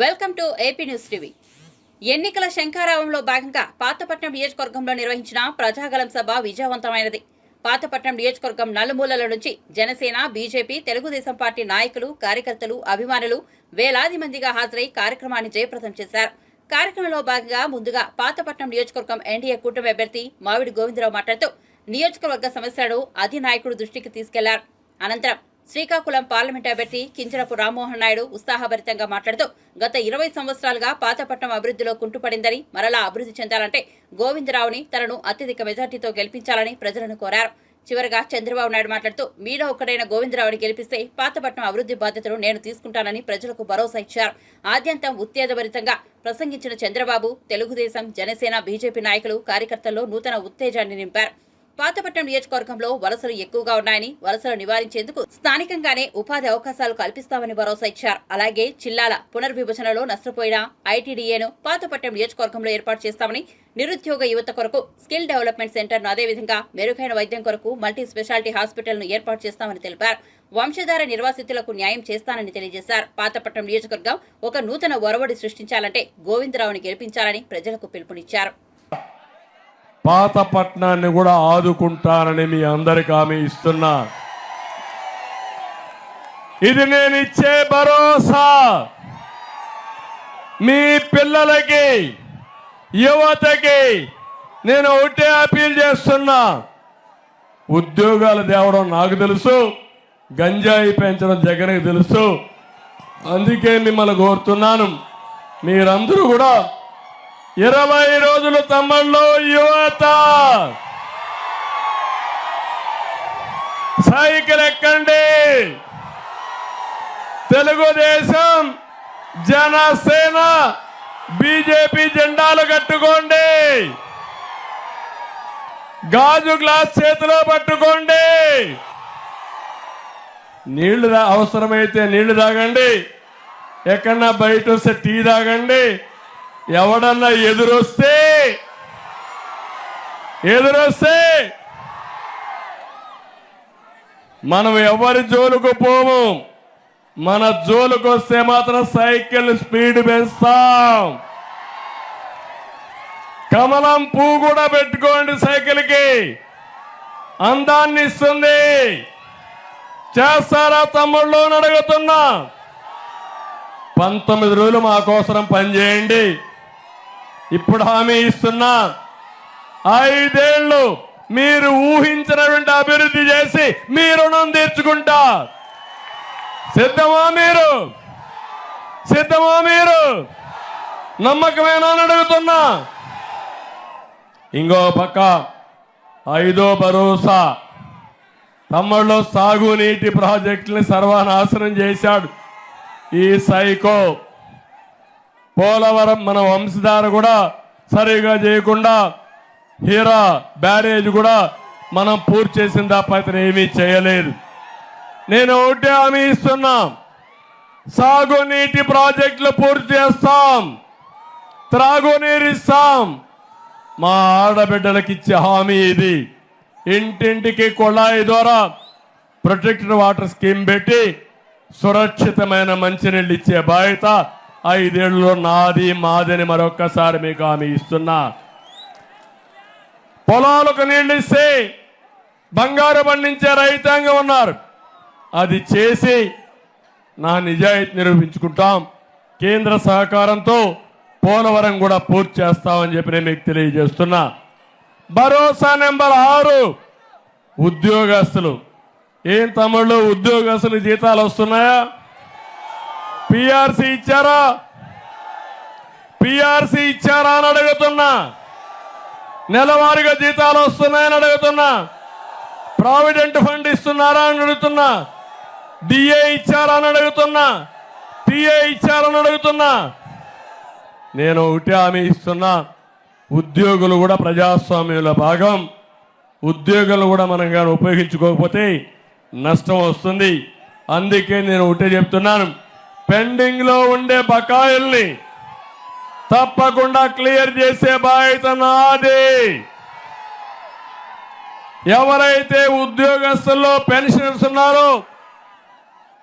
Welcome to AP news TV. ఎన్నికల శంఖారావంలో భాగంగా పాతపట్నం నియోజకవర్గంలో నిర్వహించిన ప్రజాగళం సభ విజయవంతమైనది. పాతపట్నం నియోజకవర్గం నలుమూలల నుంచి జనసేన, బీజేపీ, తెలుగుదేశం పార్టీ నాయకులు, కార్యకర్తలు, అభిమానులు వేలాది మందిగా హాజరై కార్యక్రమాన్ని జయప్రదం చేశారు. కార్యక్రమంలో భాగంగా ముందుగా పాతపట్నం నియోజకవర్గం ఎన్డీఏ కూటమి అభ్యర్థి మావిడి గోవిందరావు మాట్లాడుతూ నియోజకవర్గ సమస్యలను అధినాయకుడు దృష్టికి తీసుకెళ్లారు. అనంతరం శ్రీకాకుళం పార్లమెంట్ అభ్యర్థి కింజరపు రామ్మోహన్ నాయుడు ఉత్సాహభరితంగా మాట్లాడుతూ గత 20 సంవత్సరాలుగా పాతపట్నం అభివృద్ధిలో కుంటుపడిందని, మరలా అభివృద్ధి చెందాలంటే గోవిందరావుని తనను అత్యధిక మెజార్టీతో గెలిపించాలని ప్రజలను కోరారు. చివరగా చంద్రబాబు నాయుడు మాట్లాడుతూ మీలో ఒకడైన గోవిందరావుని గెలిపిస్తే పాతపట్నం అభివృద్ధి బాధ్యతను నేను తీసుకుంటానని ప్రజలకు భరోసా ఇచ్చారు. ఆద్యంతం ఉత్తేజభరితంగా ప్రసంగించిన చంద్రబాబు తెలుగుదేశం, జనసేన, బీజేపీ నాయకులు, కార్యకర్తల్లో నూతన ఉత్తేజాన్ని నింపారు. పాతపట్నం నియోజకవర్గంలో వలసలు ఎక్కువగా ఉన్నాయని, వలసలు నివారించేందుకు స్థానికంగానే ఉపాధి అవకాశాలు కల్పిస్తామని భరోసా ఇచ్చారు. అలాగే జిల్లాల పునర్విభజనలో నష్టపోయిన ఐటీడీఏను పాతపట్నం నియోజకవర్గంలో ఏర్పాటు చేస్తామని, నిరుద్యోగ యువత కొరకు స్కిల్ డెవలప్మెంట్ సెంటర్ను, అదేవిధంగా మెరుగైన వైద్యం కొరకు మల్టీ స్పెషాలిటీ హాస్పిటల్ను ఏర్పాటు చేస్తామని తెలిపారు. వంశధార నిర్వాసితులకు న్యాయం చేస్తానని తెలియజేశారు. పాతపట్నం నియోజకవర్గం ఒక నూతన ఒరవడి సృష్టించాలంటే గోవిందరావుని గెలిపించాలని ప్రజలకు పిలుపునిచ్చారు. పాతపట్నాన్ని కూడా ఆదుకుంటానని మీ అందరికి హామీ ఇస్తున్నా. ఇది నేను ఇచ్చే భరోసా. మీ పిల్లలకి, యువతకి నేను ఒకటే అపీల్ చేస్తున్నా. ఉద్యోగాలు తేవడం నాకు తెలుసు, గంజాయి పెంచడం జగన్కి తెలుసు. అందుకే మిమ్మల్ని కోరుతున్నాను, మీరందరూ కూడా 20 రోజులు తమ్ముళ్ళు, యువత సైకిల్ ఎక్కండి. తెలుగుదేశం, జనసేన, బీజేపీ జెండాలు కట్టుకోండి. గాజు గ్లాస్ చేతిలో పట్టుకోండి. నీళ్లు అవసరమైతే నీళ్లు తాగండి. ఎక్కడన్నా బయట వస్తే టీ తాగండి. ఎవడన్నా ఎదురొస్తే మనం ఎవరి జోలుకు పోము. మన జోలుకు వస్తే మాత్రం సైకిల్ స్పీడ్ పెంచుతాం. కమలం పువ్వు కూడా పెట్టుకోండి. సైకిల్కి అందాన్ని ఇస్తుంది. చేస్తారా తమ్ముళ్ళు అని అడుగుతున్నా. 19 రోజులు మా కోసం పనిచేయండి. ఇప్పుడు హామీ ఇస్తున్నా, 5 ఏళ్ళు మీరు ఊహించినటువంటి అభివృద్ధి చేసి మీ రుణం తీర్చుకుంటా. సిద్ధమా మీరు? నమ్మకమేనా అని అడుగుతున్నా. ఇంకో పక్క 5వ భరోసా. తమ్ముళ్ళు సాగునీటి ప్రాజెక్టుని సర్వనాశనం చేశాడు ఈ సైకో. పోలవరం మన వంశధార కూడా సరిగా చేయకుండా హీరా బ్యారేజ్ కూడా మనం పూర్తి చేసిన తప్ప ఏమీ చేయలేదు. నేను ఒకటే హామీ ఇస్తున్నా, సాగునీటి ప్రాజెక్టులు పూర్తి చేస్తాం, త్రాగునీరు ఇస్తాం. మా ఆడబిడ్డలకు ఇచ్చే హామీ ఇది. ఇంటింటికి కుళాయి ద్వారా ప్రొటెక్టెడ్ వాటర్ స్కీమ్ పెట్టి సురక్షితమైన మంచినీళ్ళు ఇచ్చే బాధ్యత 5 ఏళ్లలో నాది, మాదని మరొక్కసారి మీకు హామీ ఇస్తున్నా. పొలాలకు నీళ్లు ఇస్తే బంగారు పండించే రైతాంగం ఉన్నారు. అది చేసి నా నిజాయితీ నిరూపించుకుంటాం. కేంద్ర సహకారంతో పోలవరం కూడా పూర్తి చేస్తామని చెప్పి నేను మీకు తెలియజేస్తున్నా. భరోసా నెంబర్ 6, ఉద్యోగస్తులు. ఏం తమ్ముళ్ళు, ఉద్యోగస్తులు జీతాలు వస్తున్నాయా? పిఆర్సీ ఇచ్చారా అని అడుగుతున్నా. నెలవారీగా జీతాలు వస్తున్నాయని అడుగుతున్నా. ప్రావిడెంట్ ఫండ్ ఇస్తున్నారా అని అడుగుతున్నా. డిఏ ఇచ్చారా అని అడుగుతున్నా. టీఏ ఇచ్చారని అడుగుతున్నా. నేను ఒకటి హామీ ఇస్తున్నా, ఉద్యోగులు కూడా ప్రజాస్వామ్యంలో భాగం. ఉద్యోగులు కూడా మనం కానీ ఉపయోగించుకోకపోతే నష్టం వస్తుంది. అందుకే నేను ఒకటే చెప్తున్నాను, పెండింగ్ లో ఉండే బకాయిల్ని తప్పకుండా క్లియర్ చేసే బాధ్యత నాది. ఎవరైతే ఉద్యోగస్తుల్లో పెన్షనర్స్ ఉన్నారో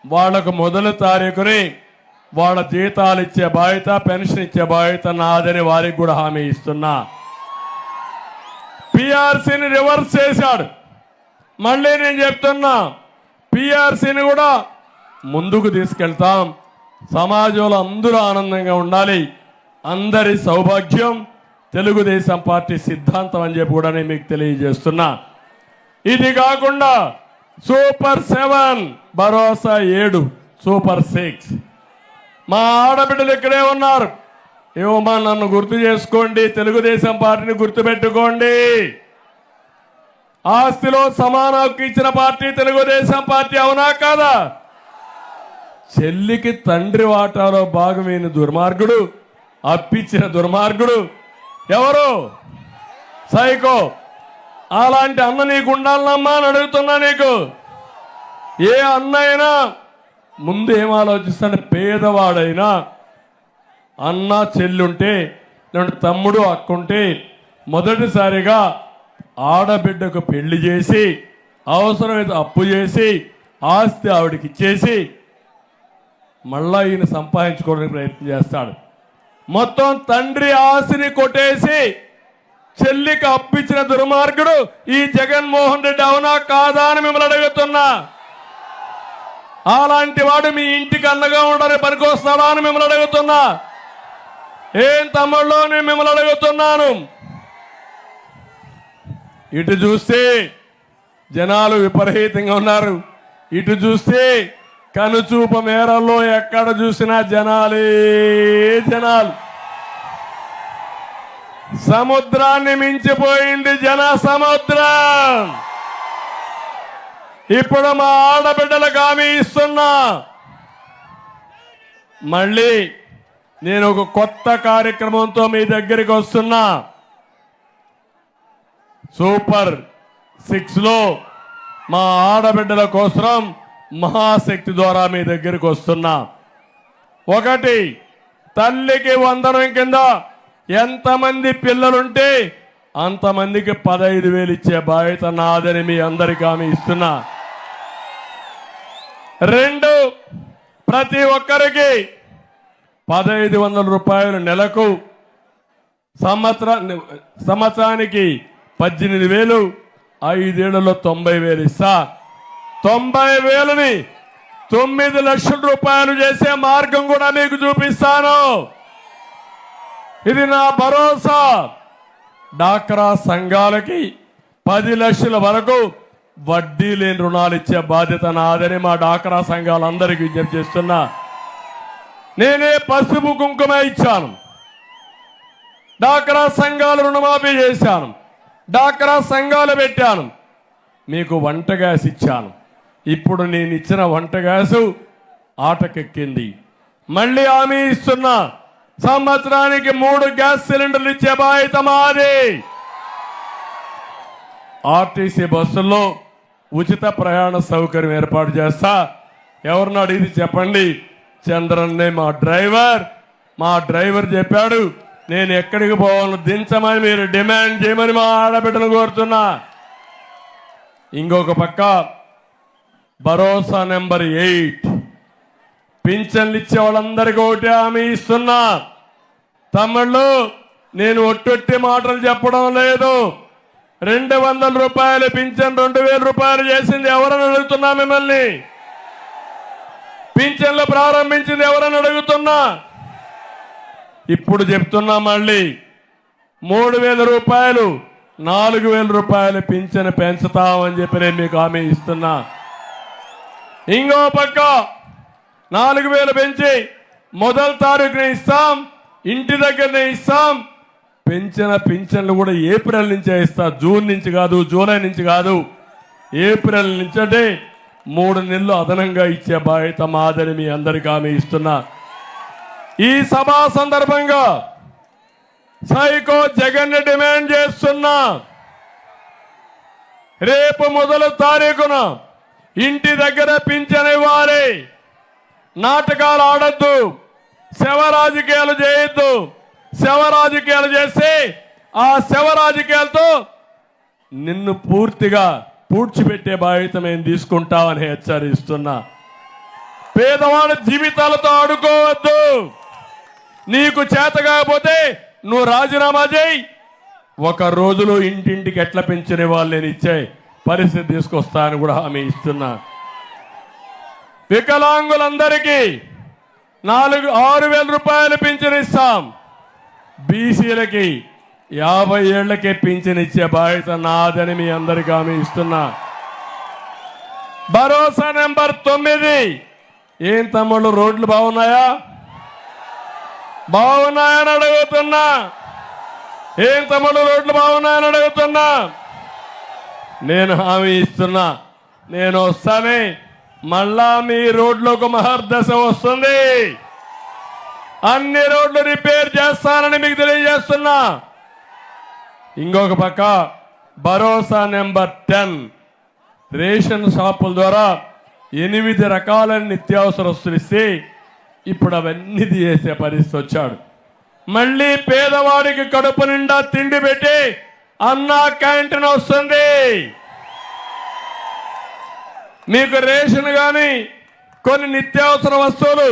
వాళ్లకు 1వ తారీఖుని వాళ్ళ జీతాలు ఇచ్చే బాధ్యత, పెన్షన్ ఇచ్చే బాధ్యత నాదని వారికి కూడా హామీ ఇస్తున్నా. పిఆర్సీని రివర్స్ చేశాడు. మళ్ళీ నేను చెప్తున్నా, పిఆర్సీని కూడా ముందుకు తీసుకెళ్తాం. సమాజంలో అందరూ ఆనందంగా ఉండాలి. అందరి సౌభాగ్యం తెలుగుదేశం పార్టీ సిద్ధాంతం అని చెప్పి కూడా నేను మీకు తెలియజేస్తున్నా. ఇది కాకుండా సూపర్ 7, భరోసా 7, సూపర్ 6. మా ఆడబిడ్డలు ఇక్కడే ఉన్నారు. ఏమమ్మా నన్ను గుర్తు చేసుకోండి, తెలుగుదేశం పార్టీని గుర్తుపెట్టుకోండి. ఆస్తిలో సమాన హక్కు ఇచ్చిన పార్టీ తెలుగుదేశం పార్టీ, అవునా కాదా? చెల్లికి తండ్రి వాటాలో భాగమైన దుర్మార్గుడు, అప్పిచ్చిన దుర్మార్గుడు ఎవరు? సైకో. అలాంటి అన్న నీకు ఉండాలమ్మా అని అడుగుతున్నా. నీకు ఏ అన్న అయినా ముందు ఏం ఆలోచిస్తాడు? పేదవాడైనా అన్న చెల్లుంటే, లేదంటే తమ్ముడు అక్కుంటే మొదటిసారిగా ఆడబిడ్డకు పెళ్లి చేసి అవసరమైతే అప్పు చేసి ఆస్తి ఆవిడకి ఇచ్చేసి మళ్ళా ఈయన సంపాదించుకోవడానికి ప్రయత్నం చేస్తాడు. మొత్తం తండ్రి ఆస్తిని కొట్టేసి చెల్లికి అప్పిచ్చిన దుర్మార్గుడు ఈ జగన్మోహన్ రెడ్డి, అవునా కాదా అని మిమ్మల్ని అడుగుతున్నా. అలాంటి వాడు మీ ఇంటికి అన్నగా ఉండడానికి పనికొస్తాడా అని మిమ్మల్ని అడుగుతున్నా. ఏం తమ్ముళ్ళు నేను మిమ్మల్ని అడుగుతున్నాను. ఇటు చూస్తే జనాలు విపరీతంగా ఉన్నారు, ఇటు చూస్తే కనుచూప మేరల్లో ఎక్కడ చూసినా జనాలే జనాలు. సముద్రాన్ని మించిపోయింది జన సముద్రం. ఇప్పుడు మా ఆడబిడ్డలకు హామీ ఇస్తున్నా. మళ్ళీ నేను ఒక కొత్త కార్యక్రమంతో మీ దగ్గరికి వస్తున్నా. సూపర్ 6లో మా ఆడబిడ్డల కోసం మహాశక్తి ద్వారా మీ దగ్గరికి వస్తున్నా. ఒకటి, తల్లికి వందనం కింద ఎంతమంది పిల్లలుంటే అంతమందికి 15,000 ఇచ్చే బాధ్యత నాదని మీ అందరికీ హామీ ఇస్తున్నా. 2, ప్రతి ఒక్కరికి 1,500 రూపాయలు నెలకు, సంవత్సరానికి 18,000, 5 ఏళ్లలో 90,000 ఇస్తా. 90,000ని 9 లక్షల రూపాయలు చేసే మార్గం కూడా మీకు చూపిస్తాను. ఇది నా భరోసా. డాక్రా సంఘాలకి 10 లక్షల వరకు వడ్డీ లేని రుణాలు ఇచ్చే బాధ్యత నాదని మా డాక్రా సంఘాలందరికీ విజ్ఞప్తి చేస్తున్నా. నేనే పసుపు కుంకుమ ఇచ్చాను, డాక్రా సంఘాలు రుణమాఫీ చేశాను, డాక్రా సంఘాలు పెట్టాను, మీకు వంట గ్యాస్ ఇచ్చాను. ఇప్పుడు నేను ఇచ్చిన వంట గ్యాసు ఆటకెక్కింది. మళ్ళీ హామీ ఇస్తున్నా, సంవత్సరానికి 3 గ్యాస్ సిలిండర్లు ఇచ్చే బాధ్యత మాది. ఆర్టీసీ బస్సుల్లో ఉచిత ప్రయాణ సౌకర్యం ఏర్పాటు చేస్తా. ఎవరిని అడిగి చెప్పండి, చంద్రన్నే మా డ్రైవర్ చెప్పాడు నేను ఎక్కడికి పోవాలో దించమని మీరు డిమాండ్ చేయమని మా ఆడబిడ్డను కోరుతున్నా. ఇంకొక పక్క భరోసా నెంబర్ 8, పింఛన్లు ఇచ్చే వాళ్ళందరికీ ఒకటే హామీ ఇస్తున్నా. తమ్ముళ్ళు, నేను ఒట్టొట్టి మాటలు చెప్పడం లేదు. 200 రూపాయలు పింఛన్ 2,000 రూపాయలు చేసింది ఎవరని అడుగుతున్నా. మిమ్మల్ని పింఛన్లు ప్రారంభించింది ఎవరని అడుగుతున్నా. ఇప్పుడు చెప్తున్నా, మళ్ళీ 3,000 రూపాయలు 4,000 రూపాయలు పింఛన్ పెంచుతామని చెప్పి నేను మీకు హామీ ఇస్తున్నా. ఇంకో పక్క 4,000 పెంచి మొదటి తారీఖున ఇస్తాం, ఇంటి దగ్గరనే ఇస్తాం. పెంచిన పింఛన్లు కూడా ఏప్రిల్ నుంచే ఇస్తా, జూన్ నుంచి కాదు, జూలై నుంచి కాదు, ఏప్రిల్ నుంచి. అంటే 3 నెలలు అదనంగా ఇచ్చే బాధ్యత మాదని మీ అందరికీ హామీ ఇస్తున్నా. ఈ సభా సందర్భంగా సైకో జగన్ డిమాండ్ చేస్తున్నా, రేపు మొదటి తారీఖున ఇంటి దగ్గర పింఛన్ ఇవ్వాలి. నాటకాలు ఆడద్దు, శవ రాజకీయాలు చేయొద్దు. శవ రాజకీయాలు చేస్తే ఆ శవ రాజకీయాలతో నిన్ను పూర్తిగా పూడ్చిపెట్టే బాధ్యత మేము తీసుకుంటామని హెచ్చరిస్తున్నా. పేదవాళ్ళ జీవితాలతో ఆడుకోవద్దు. నీకు చేత కాకపోతే నువ్వు రాజీనామా చేయి. ఒక రోజులో ఇంటింటికి ఎట్లా పెంచిన వాళ్ళు నేను ఇచ్చే పరిస్థితి తీసుకొస్తా అని కూడా హామీ ఇస్తున్నా. వికలాంగులందరికీ 6,000 రూపాయలు పింఛన్ ఇస్తాం. బీసీలకి 50 ఏళ్లకే పింఛన్ ఇచ్చే బాధ్యత నాదని మీ అందరికీ హామీ ఇస్తున్నా. భరోసా నెంబర్ 9. ఏం తమ్ముళ్ళు రోడ్లు బాగున్నాయా? బాగున్నాయని అడుగుతున్నా. ఏం తమ్ముళ్ళు రోడ్లు బాగున్నాయని అడుగుతున్నా. నేను హామీ ఇస్తున్నా, నేను వస్తానే మళ్ళా మీ రోడ్లకు మహర్దశ వస్తుంది. అన్ని రోడ్లు రిపేర్ చేస్తానని మీకు తెలియజేస్తున్నా. ఇంకొక పక్క భరోసా నెంబర్ 10. రేషన్ షాపుల ద్వారా 8 రకాల నిత్యావసర వస్తువులు ఇస్తే ఇప్పుడు అవన్నీ చేసే పరిస్థితి వచ్చాడు. మళ్ళీ పేదవాడికి కడుపు నిండా తిండి పెట్టి అన్నా క్యాంటీన్ వస్తుంది. మీకు రేషన్ కానీ కొన్ని నిత్యావసర వస్తువులు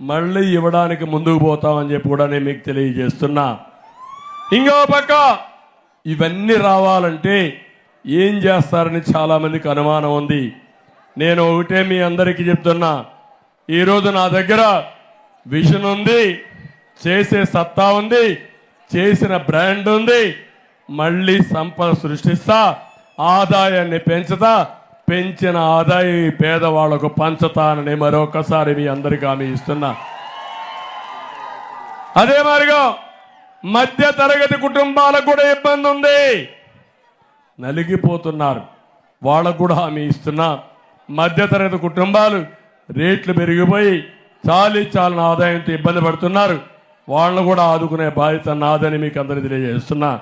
మళ్ళీ ఇవ్వడానికి ముందుకు పోతామని చెప్పి కూడా నేను మీకు తెలియజేస్తున్నా. ఇంకో పక్క ఇవన్నీ రావాలంటే ఏం చేస్తారని చాలా మందికి అనుమానం ఉంది. నేను ఒకటే మీ అందరికీ చెప్తున్నా, ఈరోజు నా దగ్గర విజన్ ఉంది, చేసే సత్తా ఉంది, చేసిన బ్రాండ్ ఉంది. మళ్ళీ సంపద సృష్టిస్తా, ఆదాయాన్ని పెంచుతా, పెంచిన ఆదాయం పేదవాళ్లకు పంచుతానని మరొకసారి మీ అందరికీ హామీ ఇస్తున్నా. అదే మాదిరిగా మధ్య తరగతి కుటుంబాలకు కూడా ఇబ్బంది ఉంది, నలిగిపోతున్నారు. వాళ్ళకు కూడా హామీ ఇస్తున్నా. మధ్యతరగతి కుటుంబాలు రేట్లు పెరిగిపోయి చాలిన ఆదాయంతో ఇబ్బంది పడుతున్నారు. వాళ్ళను కూడా ఆదుకునే బాధ్యత నాదని మీకు అందరికీ తెలియజేస్తున్నా.